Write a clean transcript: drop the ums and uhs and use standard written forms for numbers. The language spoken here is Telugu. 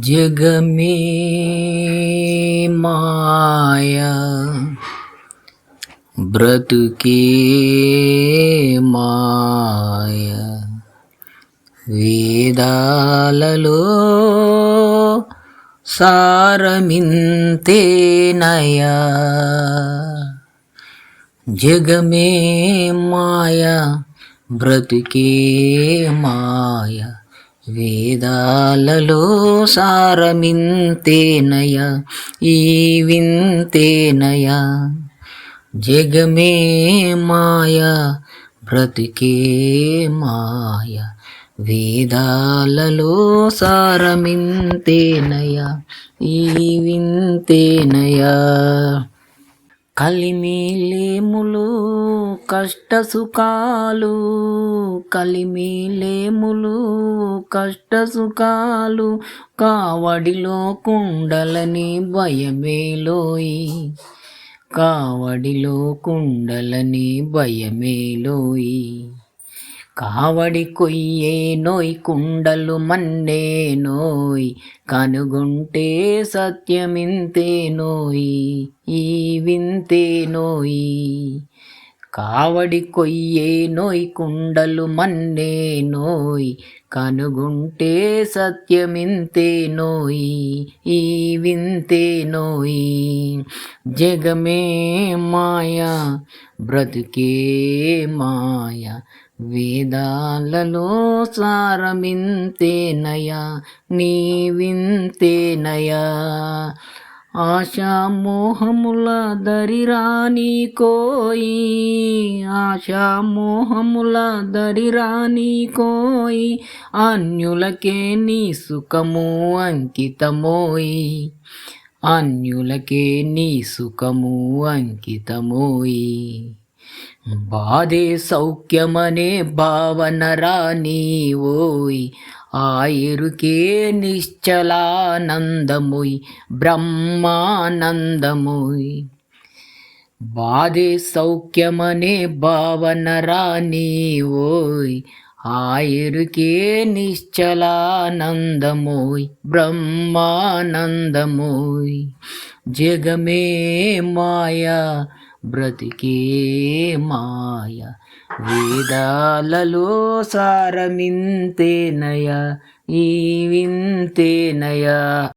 జగమే మాయా బ్రతుకే మాయా వేదాలలో సారమింతేనయా జగమే మాయా బ్రతుకే మాయా వేదాలలో సారమింతేనయా ఈ వింతేనయా జగమే మాయా బ్రతుకే మాయా వేదాలలో సారమింతేనయా ఈ వింతేనయా కలిమిలేములు కష్టసుఖాలు కలిమిలేములు కష్టసుఖాలు కావడిలో కుండలని భయమేలోయి కావడిలో కుండలని భయమేలోయి కావడి కొయ్యే నోయ్ కుండలు మన్నే నోయ్ కనుగొంటే సత్యమింతే నోయ్ ఈ వింతే నోయ్ కావడి కొయ్యే నోయ్ కుండలు మన్నే నోయ్ కనుగొంటే సత్యమింతే నోయ్ ఈ వింతే నోయ్ జగమే మాయా బ్రతుకే మాయా వేదాలలో సారమింతేనయా నీ వింతేనయా ఆశామోహముల దరిరాని కోయి ఆశామోహముల దరిరాని కోయి అన్యులకే నీ సుఖము అంకితమోయి అన్యులకే నీ సుఖము అంకితమోయి బాధే సౌఖ్యమనే భావన రాని ఓయ్ ఆయురుకే నిశ్చలానందమోయ్ బ్రహ్మానందమోయ్ బాధే సౌఖ్యమనే భావన రాని ఓయ్ ఆయురుకే నిశ్చలానందమోయ్ బ్రహ్మానందమోయ్ జగమే మాయా బ్రతికే మాయా వేదాలలో సారమింతేనయా ఈ వింతేనయా